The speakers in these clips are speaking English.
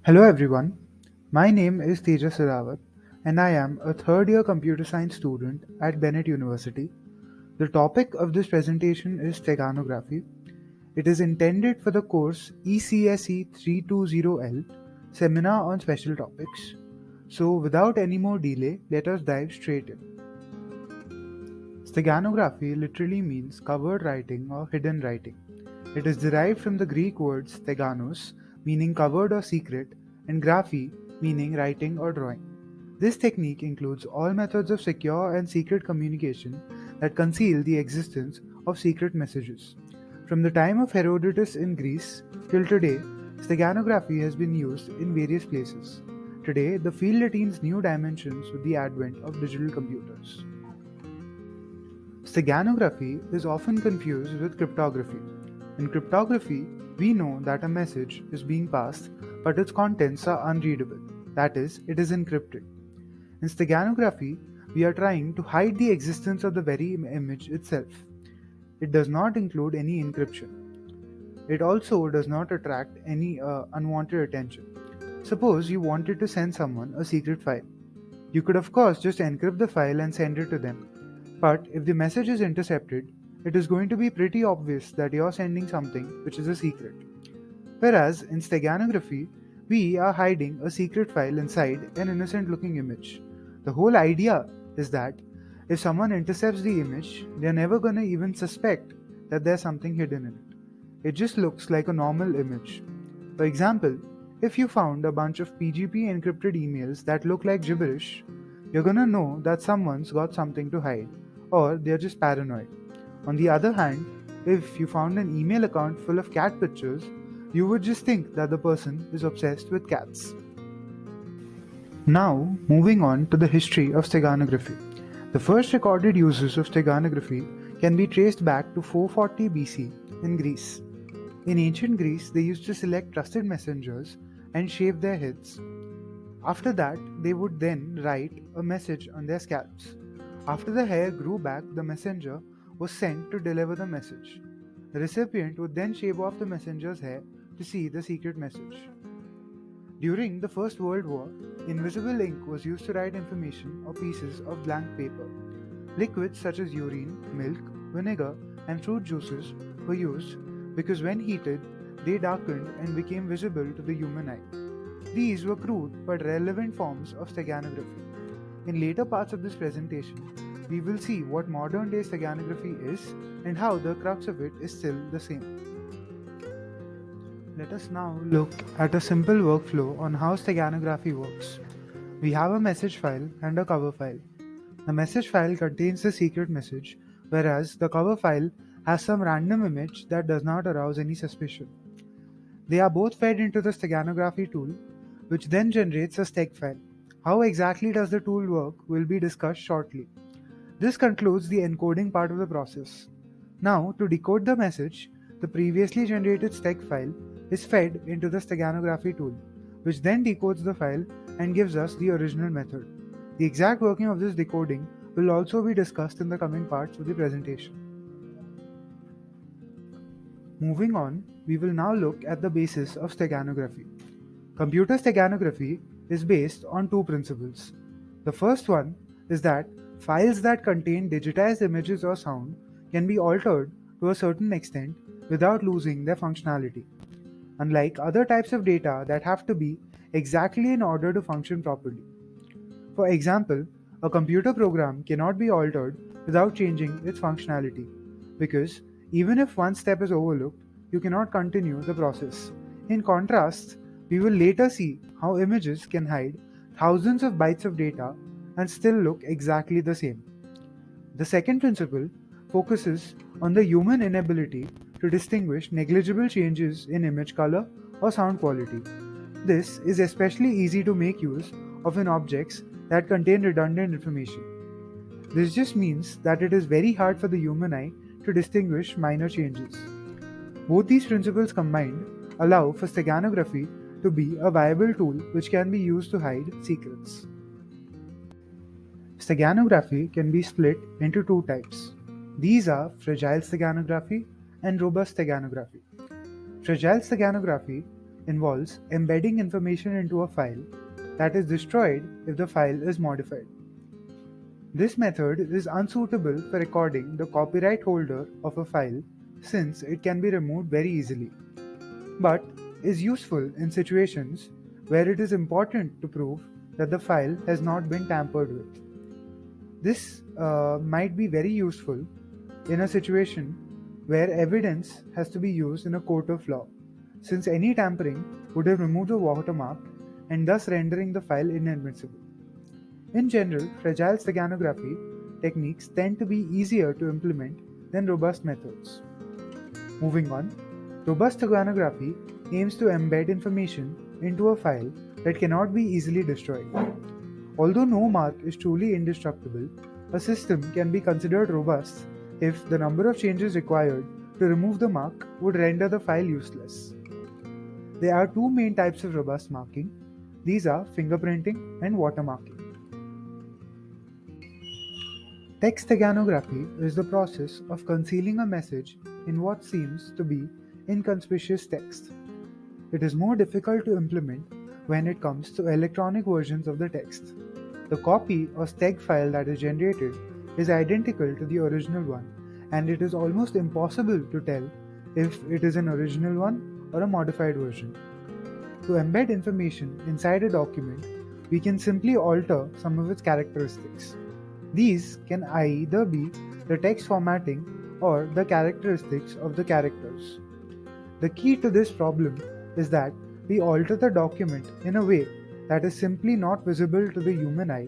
Hello everyone, my name is Tejas Hirawat and I am a third year computer science student at Bennett University. The topic of this presentation is steganography. It is intended for the course E19CSE107 Seminar on Special Topics. So without any more delay, let us dive straight in. Steganography literally means covered writing or hidden writing. It is derived from the Greek word steganos, meaning covered or secret, and graphy, meaning writing or drawing. This technique includes all methods of secure and secret communication that conceal the existence of secret messages. From the time of Herodotus in Greece till today, steganography has been used in various places. Today, the field attains new dimensions with the advent of digital computers. Steganography is often confused with cryptography. In cryptography, we know that a message is being passed, but its contents are unreadable. That is, it is encrypted. In steganography, we are trying to hide the existence of the very image itself. It does not include any encryption. It also does not attract any unwanted attention. Suppose you wanted to send someone a secret file. You could of course just encrypt the file and send it to them. But if the message is intercepted, it is going to be pretty obvious that you are sending something which is a secret. Whereas in steganography, we are hiding a secret file inside an innocent looking image. The whole idea is that if someone intercepts the image, they are never going to even suspect that there's something hidden in it. It just looks like a normal image. For example, if you found a bunch of PGP encrypted emails that look like gibberish, you're gonna know that someone's got something to hide, or they're just paranoid. On the other hand, if you found an email account full of cat pictures, you would just think that the person is obsessed with cats. Now, moving on to the history of steganography. The first recorded uses of steganography can be traced back to 440 BC in Greece. In ancient Greece, they used to select trusted messengers and shave their heads. After that, they would then write a message on their scalps. After the hair grew back, the messenger was sent to deliver the message. The recipient would then shave off the messenger's hair to see the secret message. During the First World War, invisible ink was used to write information or pieces of blank paper. Liquids such as urine, milk, vinegar, and fruit juices were used because when heated, they darkened and became visible to the human eye. These were crude but relevant forms of steganography. In later parts of this presentation, we will see what modern day steganography is and how the crux of it is still the same. Let us now look at a simple workflow on how steganography works. We have a message file and a cover file. The message file contains the secret message, whereas the cover file has some random image that does not arouse any suspicion. They are both fed into the steganography tool, which then generates a steg file. How exactly does the tool work will be discussed shortly. This concludes the encoding part of the process. Now, to decode the message, the previously generated steg file is fed into the steganography tool, which then decodes the file and gives us the original method. The exact working of this decoding will also be discussed in the coming parts of the presentation. Moving on, we will now look at the basis of steganography. Computer steganography is based on two principles. The first one is that files that contain digitized images or sound can be altered to a certain extent without losing their functionality, unlike other types of data that have to be exactly in order to function properly. For example, a computer program cannot be altered without changing its functionality, because even if one step is overlooked, you cannot continue the process. In contrast, we will later see how images can hide thousands of bytes of data and still look exactly the same. The second principle focuses on the human inability to distinguish negligible changes in image color or sound quality. This is especially easy to make use of in objects that contain redundant information. This just means that it is very hard for the human eye to distinguish minor changes. Both these principles combined allow for steganography to be a viable tool which can be used to hide secrets. Steganography can be split into two types. These are fragile steganography and robust steganography. Fragile steganography involves embedding information into a file that is destroyed if the file is modified. This method is unsuitable for recording the copyright holder of a file since it can be removed very easily, but is useful in situations where it is important to prove that the file has not been tampered with. This might be very useful in a situation where evidence has to be used in a court of law, since any tampering would have removed the watermark and thus rendering the file inadmissible. In general, fragile steganography techniques tend to be easier to implement than robust methods. Moving on, robust steganography aims to embed information into a file that cannot be easily destroyed. Although no mark is truly indestructible, a system can be considered robust if the number of changes required to remove the mark would render the file useless. There are two main types of robust marking. These are fingerprinting and watermarking. Text steganography is the process of concealing a message in what seems to be inconspicuous text. It is more difficult to implement when it comes to electronic versions of the text. The copy or steg file that is generated is identical to the original one, and it is almost impossible to tell if it is an original one or a modified version. To embed information inside a document, we can simply alter some of its characteristics. These can either be the text formatting or the characteristics of the characters. The key to this problem is that we alter the document in a way that is simply not visible to the human eye,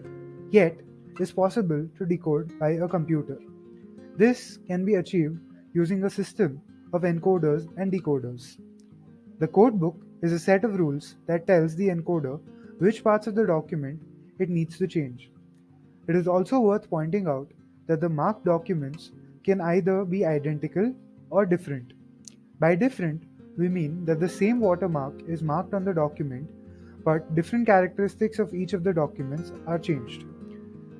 yet is possible to decode by a computer. This can be achieved using a system of encoders and decoders. The codebook is a set of rules that tells the encoder which parts of the document it needs to change. It is also worth pointing out that the marked documents can either be identical or different. By different, we mean that the same watermark is marked on the document, but different characteristics of each of the documents are changed.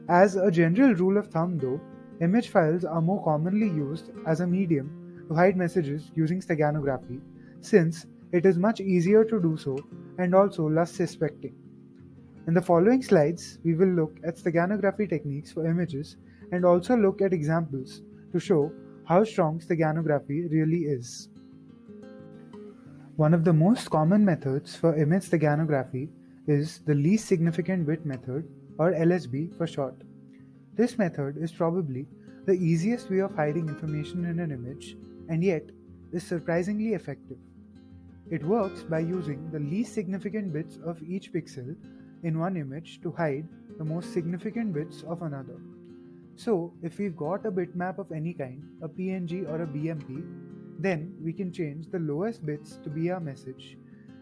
As a general rule of thumb though, image files are more commonly used as a medium to hide messages using steganography, since it is much easier to do so and also less suspecting. In the following slides, we will look at steganography techniques for images and also look at examples to show how strong steganography really is. One of the most common methods for image steganography is the least significant bit method, or LSB for short. This method is probably the easiest way of hiding information in an image and yet is surprisingly effective. It works by using the least significant bits of each pixel in one image to hide the most significant bits of another. So, if we've got a bitmap of any kind, a PNG or a BMP, then we can change the lowest bits to be our message,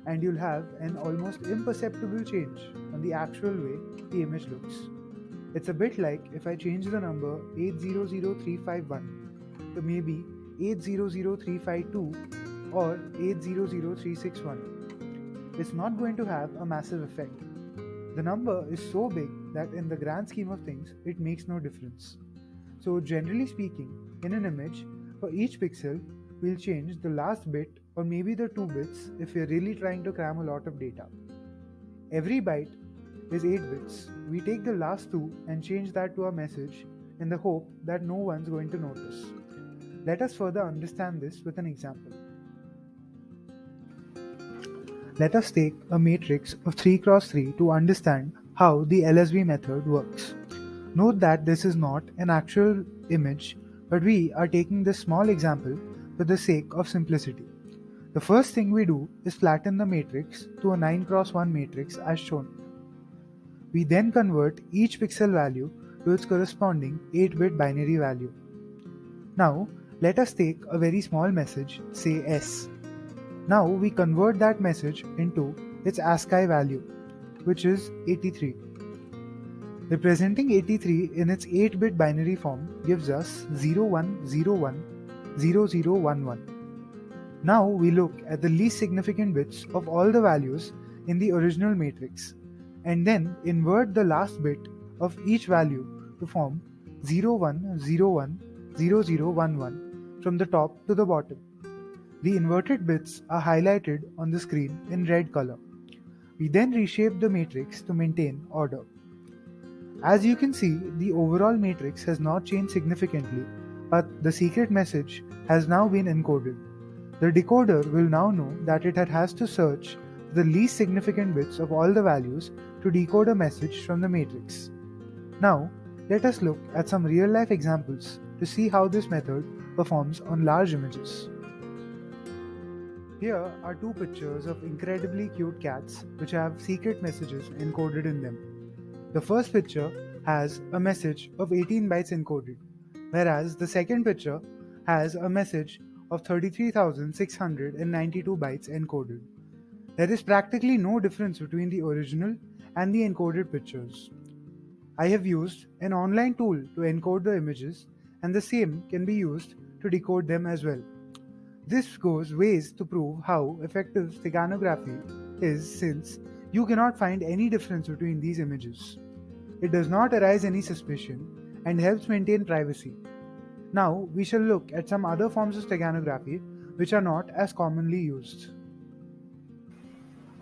and you'll have an almost imperceptible change on the actual way the image looks. It's a bit like if I change the number 800351 to maybe 800352 or 800361. It's not going to have a massive effect. The number is so big that in the grand scheme of things, it makes no difference. So generally speaking, in an image, for each pixel, we'll change the last bit or maybe the 2 bits if we're really trying to cram a lot of data. Every byte is 8 bits. We take the last 2 and change that to our message in the hope that no one's going to notice. Let us further understand this with an example. Let us take a matrix of 3x3 to understand how the LSB method works. Note that this is not an actual image, but we are taking this small example for the sake of simplicity. The first thing we do is flatten the matrix to a 9x1 matrix as shown. We then convert each pixel value to its corresponding 8-bit binary value. Now, let us take a very small message, say S. Now we convert that message into its ASCII value, which is 83. Representing 83 in its 8-bit binary form gives us 01010011. Now we look at the least significant bits of all the values in the original matrix and then invert the last bit of each value to form 01010011 from the top to the bottom. The inverted bits are highlighted on the screen in red color. We then reshape the matrix to maintain order. As you can see, the overall matrix has not changed significantly, but the secret message has now been encoded. The decoder will now know that it has to search the least significant bits of all the values to decode a message from the matrix. Now, let us look at some real-life examples to see how this method performs on large images. Here are two pictures of incredibly cute cats which have secret messages encoded in them. The first picture has a message of 18 bytes encoded, whereas the second picture has a message of 33,692 bytes encoded. There is practically no difference between the original and the encoded pictures. I have used an online tool to encode the images, and the same can be used to decode them as well. This goes ways to prove how effective steganography is, since you cannot find any difference between these images. It does not arouse any suspicion and helps maintain privacy. Now we shall look at some other forms of steganography which are not as commonly used.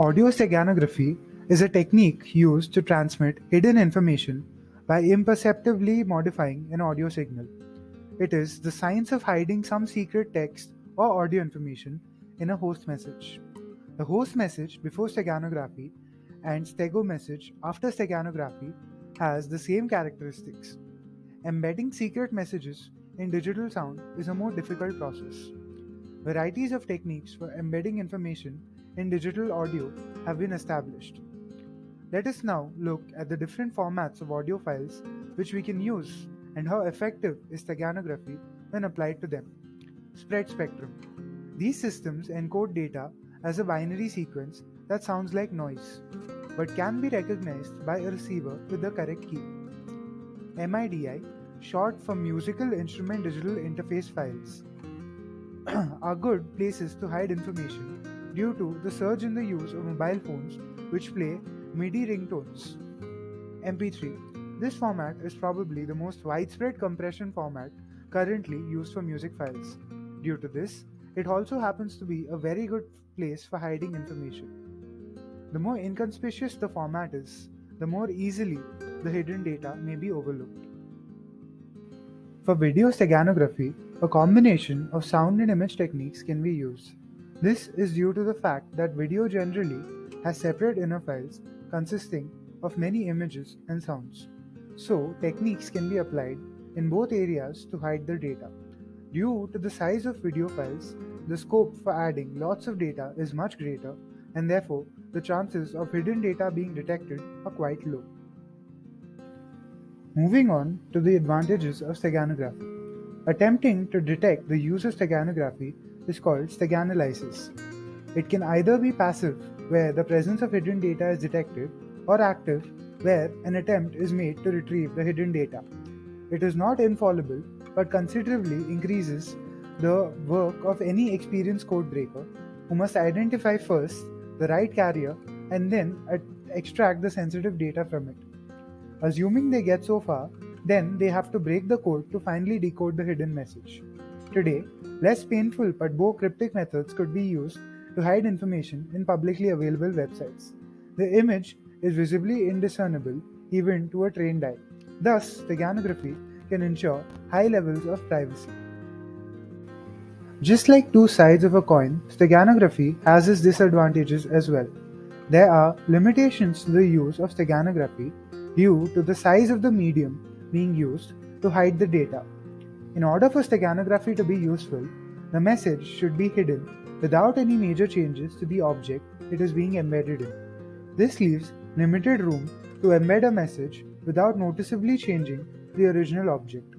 Audio steganography is a technique used to transmit hidden information by imperceptibly modifying an audio signal. It is the science of hiding some secret text or audio information in a host message. The host message before steganography and stego message after steganography has the same characteristics. Embedding secret messages in digital sound is a more difficult process. Varieties of techniques for embedding information in digital audio have been established. Let us now look at the different formats of audio files which we can use and how effective is steganography when applied to them. Spread spectrum. These systems encode data as a binary sequence that sounds like noise, but can be recognized by a receiver with the correct key. MIDI, short for Musical Instrument Digital Interface files, are good places to hide information due to the surge in the use of mobile phones which play MIDI ringtones. MP3. This format is probably the most widespread compression format currently used for music files. Due to this, it also happens to be a very good place for hiding information. The more inconspicuous the format is, the more easily the hidden data may be overlooked. For video steganography, a combination of sound and image techniques can be used. This is due to the fact that video generally has separate inner files consisting of many images and sounds. So, techniques can be applied in both areas to hide the data. Due to the size of video files, the scope for adding lots of data is much greater, and therefore the chances of hidden data being detected are quite low. Moving on to the advantages of steganography. Attempting to detect the use of steganography is called steganalysis. It can either be passive, where the presence of hidden data is detected, or active, where an attempt is made to retrieve the hidden data. It is not infallible, but considerably increases the work of any experienced code breaker, who must identify first the right carrier and then extract the sensitive data from it. Assuming they get so far, then they have to break the code to finally decode the hidden message. Today, less painful but more cryptic methods could be used to hide information in publicly available websites. The image is visibly indiscernible even to a trained eye. Thus, steganography can ensure high levels of privacy. Just like two sides of a coin, steganography has its disadvantages as well. There are limitations to the use of steganography due to the size of the medium being used to hide the data. In order for steganography to be useful, the message should be hidden without any major changes to the object it is being embedded in. This leaves limited room to embed a message without noticeably changing the original object.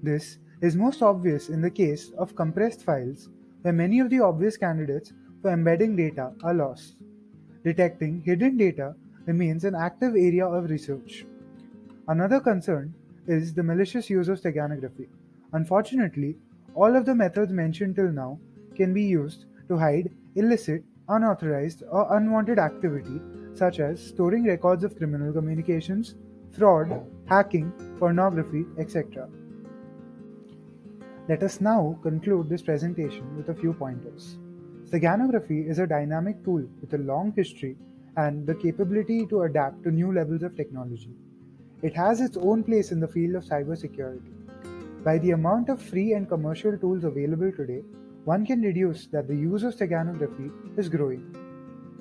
This is most obvious in the case of compressed files, where many of the obvious candidates for embedding data are lost. Detecting hidden data remains an active area of research. Another concern is the malicious use of steganography. Unfortunately, all of the methods mentioned till now can be used to hide illicit, unauthorized, or unwanted activity such as storing records of criminal communications, fraud, hacking, pornography, etc. Let us now conclude this presentation with a few pointers. Steganography is a dynamic tool with a long history and the capability to adapt to new levels of technology. It has its own place in the field of cybersecurity. By the amount of free and commercial tools available today, one can deduce that the use of steganography is growing.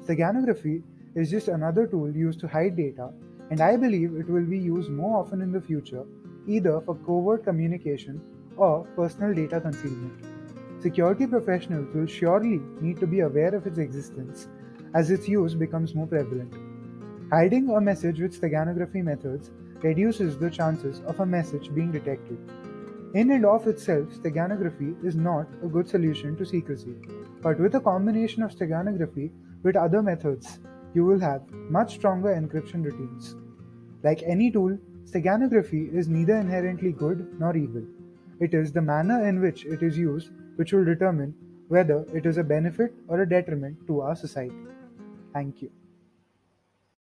Steganography is just another tool used to hide data, and I believe it will be used more often in the future, either for covert communication or personal data concealment. Security professionals will surely need to be aware of its existence as its use becomes more prevalent. Hiding a message with steganography methods reduces the chances of a message being detected. In and of itself, steganography is not a good solution to secrecy, but with a combination of steganography with other methods, you will have much stronger encryption routines. Like any tool, steganography is neither inherently good nor evil. It is the manner in which it is used which will determine whether it is a benefit or a detriment to our society. Thank you.